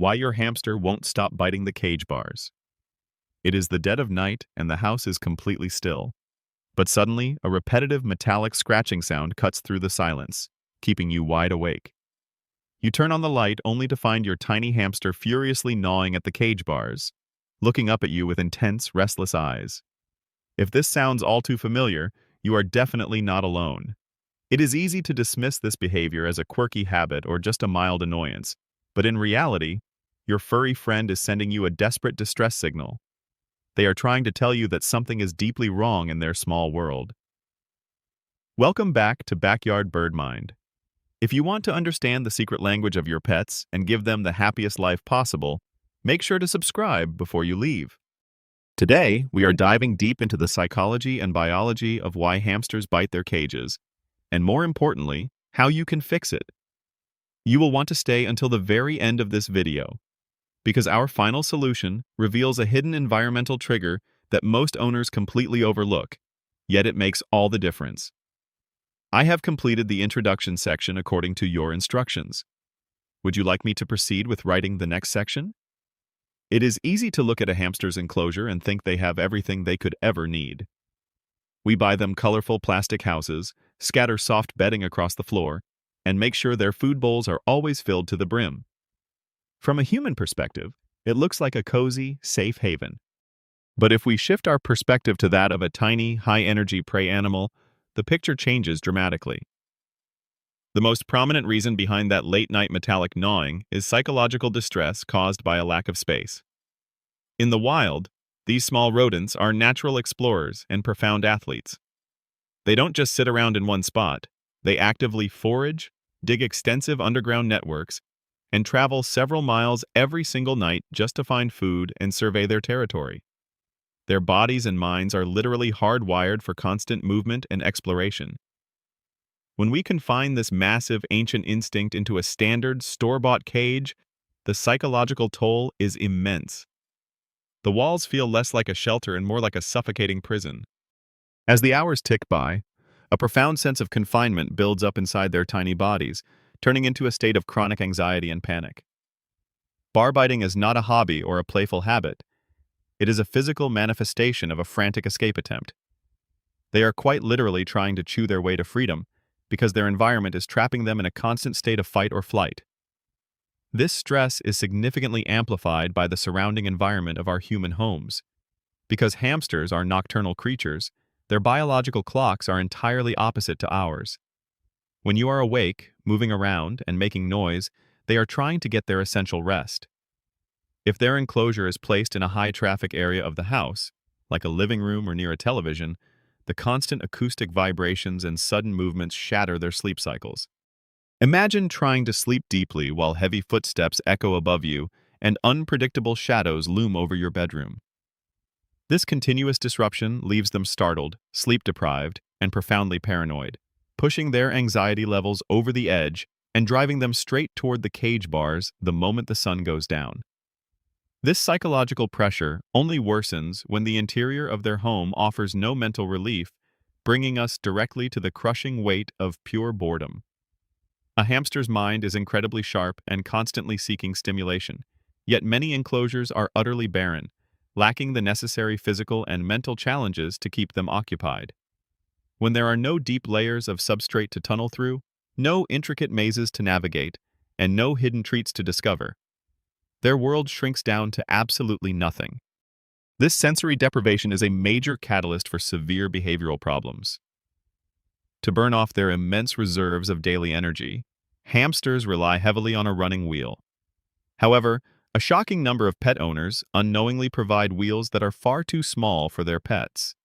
Why your hamster won't stop biting the cage bars. It is the dead of night and the house is completely still. But suddenly, a repetitive metallic scratching sound cuts through the silence, keeping you wide awake. You turn on the light only to find your tiny hamster furiously gnawing at the cage bars, looking up at you with intense, restless eyes. If this sounds all too familiar, you are definitely not alone. It is easy to dismiss this behavior as a quirky habit or just a mild annoyance, but in reality, your furry friend is sending you a desperate distress signal. They are trying to tell you that something is deeply wrong in their small world. Welcome back to Backyard Bird Mind. If you want to understand the secret language of your pets and give them the happiest life possible, make sure to subscribe before you leave. Today, we are diving deep into the psychology and biology of why hamsters bite their cages, and more importantly, how you can fix it. You will want to stay until the very end of this video, because our final solution reveals a hidden environmental trigger that most owners completely overlook, yet it makes all the difference. I have completed the introduction section according to your instructions. Would you like me to proceed with writing the next section? It is easy to look at a hamster's enclosure and think they have everything they could ever need. We buy them colorful plastic houses, scatter soft bedding across the floor, and make sure their food bowls are always filled to the brim. From a human perspective, it looks like a cozy, safe haven. But if we shift our perspective to that of a tiny, high-energy prey animal, the picture changes dramatically. The most prominent reason behind that late-night metallic gnawing is psychological distress caused by a lack of space. In the wild, these small rodents are natural explorers and profound athletes. They don't just sit around in one spot. They actively forage, dig extensive underground networks, and travel several miles every single night just to find food and survey their territory. Their bodies and minds are literally hardwired for constant movement and exploration. When we confine this massive ancient instinct into a standard store-bought cage, the psychological toll is immense. The walls feel less like a shelter and more like a suffocating prison. As the hours tick by, a profound sense of confinement builds up inside their tiny bodies, turning into a state of chronic anxiety and panic. Bar biting is not a hobby or a playful habit. It is a physical manifestation of a frantic escape attempt. They are quite literally trying to chew their way to freedom because their environment is trapping them in a constant state of fight or flight. This stress is significantly amplified by the surrounding environment of our human homes. Because hamsters are nocturnal creatures, their biological clocks are entirely opposite to ours. When you are awake, moving around, and making noise, they are trying to get their essential rest. If their enclosure is placed in a high-traffic area of the house, like a living room or near a television, the constant acoustic vibrations and sudden movements shatter their sleep cycles. Imagine trying to sleep deeply while heavy footsteps echo above you and unpredictable shadows loom over your bedroom. This continuous disruption leaves them startled, sleep-deprived, and profoundly paranoid, pushing their anxiety levels over the edge and driving them straight toward the cage bars the moment the sun goes down. This psychological pressure only worsens when the interior of their home offers no mental relief, bringing us directly to the crushing weight of pure boredom. A hamster's mind is incredibly sharp and constantly seeking stimulation, yet many enclosures are utterly barren, lacking the necessary physical and mental challenges to keep them occupied. When there are no deep layers of substrate to tunnel through, no intricate mazes to navigate, and no hidden treats to discover, their world shrinks down to absolutely nothing. This sensory deprivation is a major catalyst for severe behavioral problems. To burn off their immense reserves of daily energy, hamsters rely heavily on a running wheel. However, a shocking number of pet owners unknowingly provide wheels that are far too small for their pets.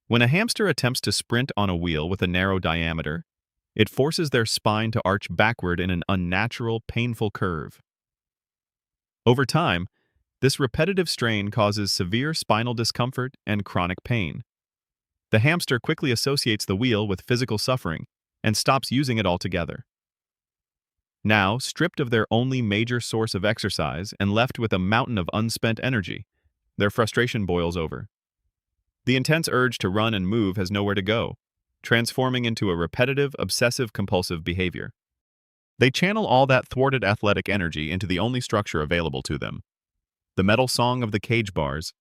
When a hamster attempts to sprint on a wheel with a narrow diameter, it forces their spine to arch backward in an unnatural, painful curve. Over time, this repetitive strain causes severe spinal discomfort and chronic pain. The hamster quickly associates the wheel with physical suffering and stops using it altogether. Now, stripped of their only major source of exercise and left with a mountain of unspent energy, their frustration boils over. The intense urge to run and move has nowhere to go, transforming into a repetitive, obsessive-compulsive behavior. They channel all that thwarted athletic energy into the only structure available to them, the metal song of the cage bars,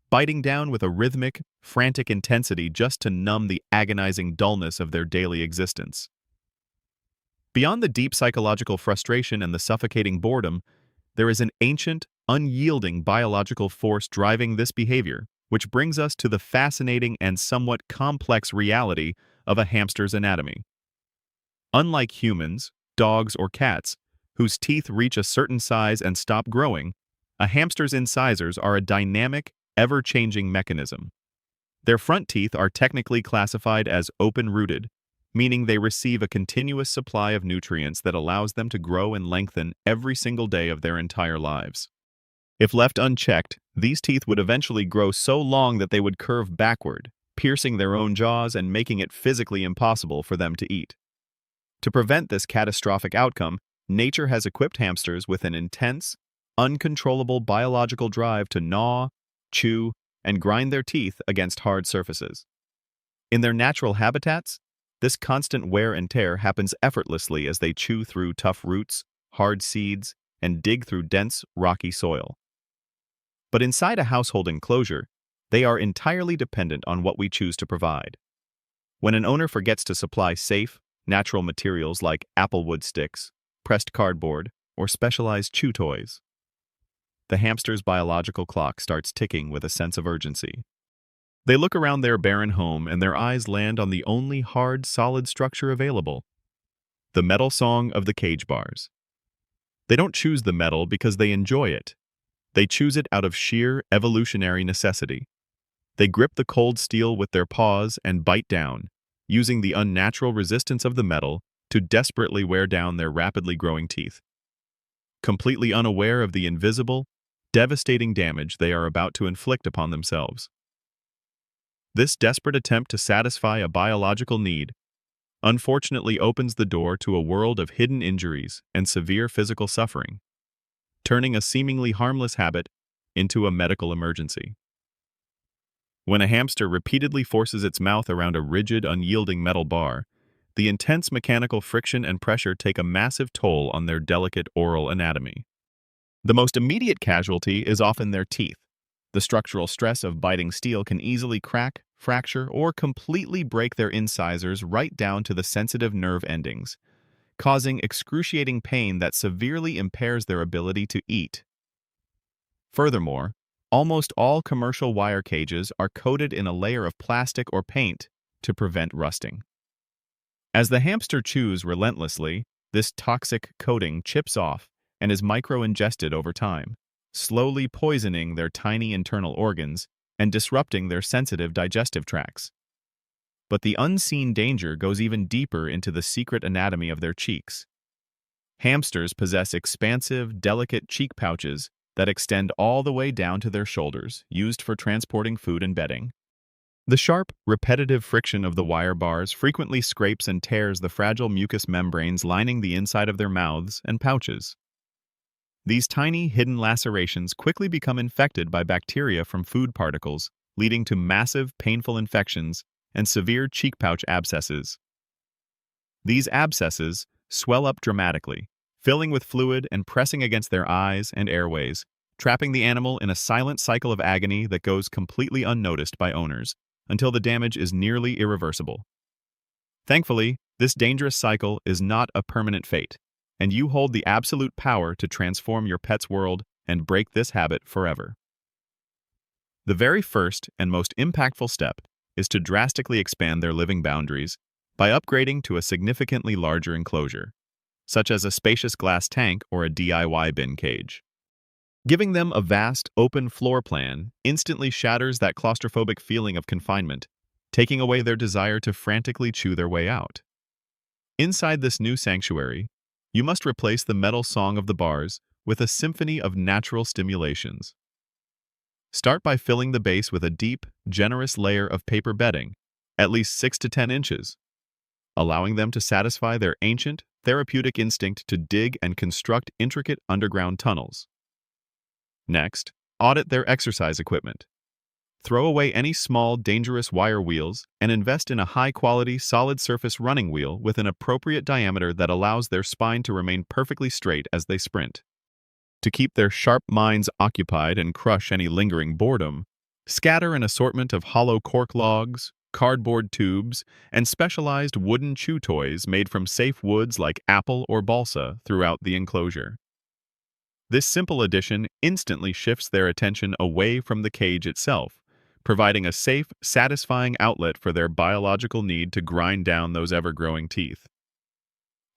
biting down with a rhythmic, frantic intensity just to numb the agonizing dullness of their daily existence. Beyond the deep psychological frustration and the suffocating boredom, there is an ancient, unyielding biological force driving this behavior, which brings us to the fascinating and somewhat complex reality of a hamster's anatomy. Unlike humans, dogs, or cats, whose teeth reach a certain size and stop growing, a hamster's incisors are a dynamic, ever-changing mechanism. Their front teeth are technically classified as open-rooted, meaning they receive a continuous supply of nutrients that allows them to grow and lengthen every single day of their entire lives. If left unchecked, these teeth would eventually grow so long that they would curve backward, piercing their own jaws and making it physically impossible for them to eat. To prevent this catastrophic outcome, nature has equipped hamsters with an intense, uncontrollable biological drive to gnaw, chew, and grind their teeth against hard surfaces. In their natural habitats, this constant wear and tear happens effortlessly as they chew through tough roots, hard seeds, and dig through dense, rocky soil. But inside a household enclosure, they are entirely dependent on what we choose to provide. When an owner forgets to supply safe, natural materials like applewood sticks, pressed cardboard, or specialized chew toys, the hamster's biological clock starts ticking with a sense of urgency. They look around their barren home and their eyes land on the only hard, solid structure available, the metal song of the cage bars. They don't choose the metal because they enjoy it. They choose it out of sheer evolutionary necessity. They grip the cold steel with their paws and bite down, using the unnatural resistance of the metal to desperately wear down their rapidly growing teeth. Completely unaware of the invisible, devastating damage they are about to inflict upon themselves. This desperate attempt to satisfy a biological need unfortunately opens the door to a world of hidden injuries and severe physical suffering, turning a seemingly harmless habit into a medical emergency. When a hamster repeatedly forces its mouth around a rigid, unyielding metal bar, the intense mechanical friction and pressure take a massive toll on their delicate oral anatomy. The most immediate casualty is often their teeth. The structural stress of biting steel can easily crack, fracture, or completely break their incisors right down to the sensitive nerve endings, causing excruciating pain that severely impairs their ability to eat. Furthermore, almost all commercial wire cages are coated in a layer of plastic or paint to prevent rusting. As the hamster chews relentlessly, this toxic coating chips off and is micro-ingested over time, slowly poisoning their tiny internal organs and disrupting their sensitive digestive tracts. But the unseen danger goes even deeper into the secret anatomy of their cheeks. Hamsters possess expansive, delicate cheek pouches that extend all the way down to their shoulders, used for transporting food and bedding. The sharp, repetitive friction of the wire bars frequently scrapes and tears the fragile mucous membranes lining the inside of their mouths and pouches. These tiny, hidden lacerations quickly become infected by bacteria from food particles, leading to massive, painful infections and severe cheek pouch abscesses. These abscesses swell up dramatically, filling with fluid and pressing against their eyes and airways, trapping the animal in a silent cycle of agony that goes completely unnoticed by owners, until the damage is nearly irreversible. Thankfully, this dangerous cycle is not a permanent fate, and you hold the absolute power to transform your pet's world and break this habit forever. The very first and most impactful step is to drastically expand their living boundaries by upgrading to a significantly larger enclosure, such as a spacious glass tank or a DIY bin cage. Giving them a vast, open floor plan instantly shatters that claustrophobic feeling of confinement, taking away their desire to frantically chew their way out. Inside this new sanctuary, you must replace the metal song of the bars with a symphony of natural stimulations. Start by filling the base with a deep, generous layer of paper bedding, at least 6 to 10 inches, allowing them to satisfy their ancient, therapeutic instinct to dig and construct intricate underground tunnels. Next, audit their exercise equipment. Throw away any small, dangerous wire wheels and invest in a high-quality, solid-surface running wheel with an appropriate diameter that allows their spine to remain perfectly straight as they sprint. To keep their sharp minds occupied and crush any lingering boredom, scatter an assortment of hollow cork logs, cardboard tubes, and specialized wooden chew toys made from safe woods like apple or balsa throughout the enclosure. This simple addition instantly shifts their attention away from the cage itself, providing a safe, satisfying outlet for their biological need to grind down those ever-growing teeth.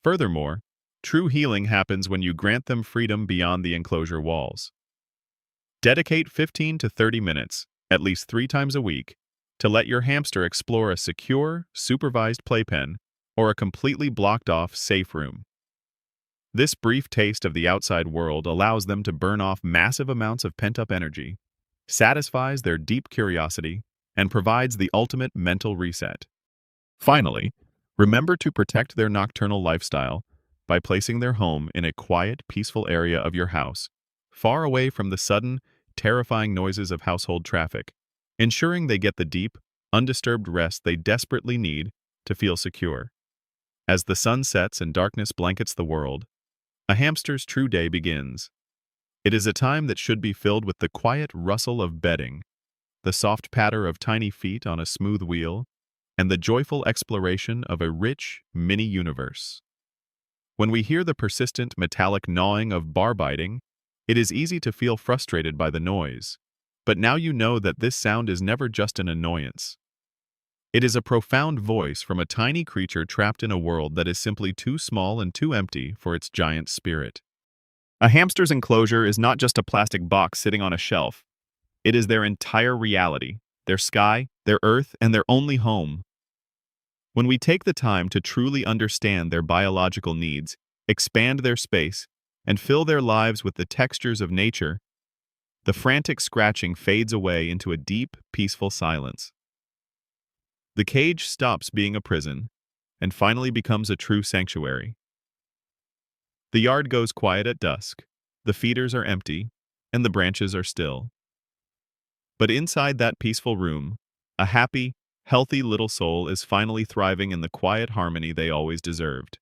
Furthermore, true healing happens when you grant them freedom beyond the enclosure walls. Dedicate 15 to 30 minutes, at least 3 times a week, to let your hamster explore a secure, supervised playpen or a completely blocked-off safe room. This brief taste of the outside world allows them to burn off massive amounts of pent-up energy, satisfies their deep curiosity, and provides the ultimate mental reset. Finally, remember to protect their nocturnal lifestyle by placing their home in a quiet, peaceful area of your house, far away from the sudden, terrifying noises of household traffic, ensuring they get the deep, undisturbed rest they desperately need to feel secure. As the sun sets and darkness blankets the world, a hamster's true day begins. It is a time that should be filled with the quiet rustle of bedding, the soft patter of tiny feet on a smooth wheel, and the joyful exploration of a rich, mini-universe. When we hear the persistent metallic gnawing of bar biting, it is easy to feel frustrated by the noise. But now you know that this sound is never just an annoyance. It is a profound voice from a tiny creature trapped in a world that is simply too small and too empty for its giant spirit. A hamster's enclosure is not just a plastic box sitting on a shelf. It is their entire reality, their sky, their earth, and their only home. When we take the time to truly understand their biological needs, expand their space, and fill their lives with the textures of nature, the frantic scratching fades away into a deep, peaceful silence. The cage stops being a prison and finally becomes a true sanctuary. The yard goes quiet at dusk, the feeders are empty, and the branches are still. But inside that peaceful room, a happy, healthy little soul is finally thriving in the quiet harmony they always deserved.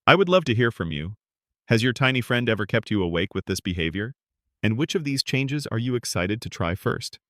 I would love to hear from you. Has your tiny friend ever kept you awake with this behavior? And which of these changes are you excited to try first?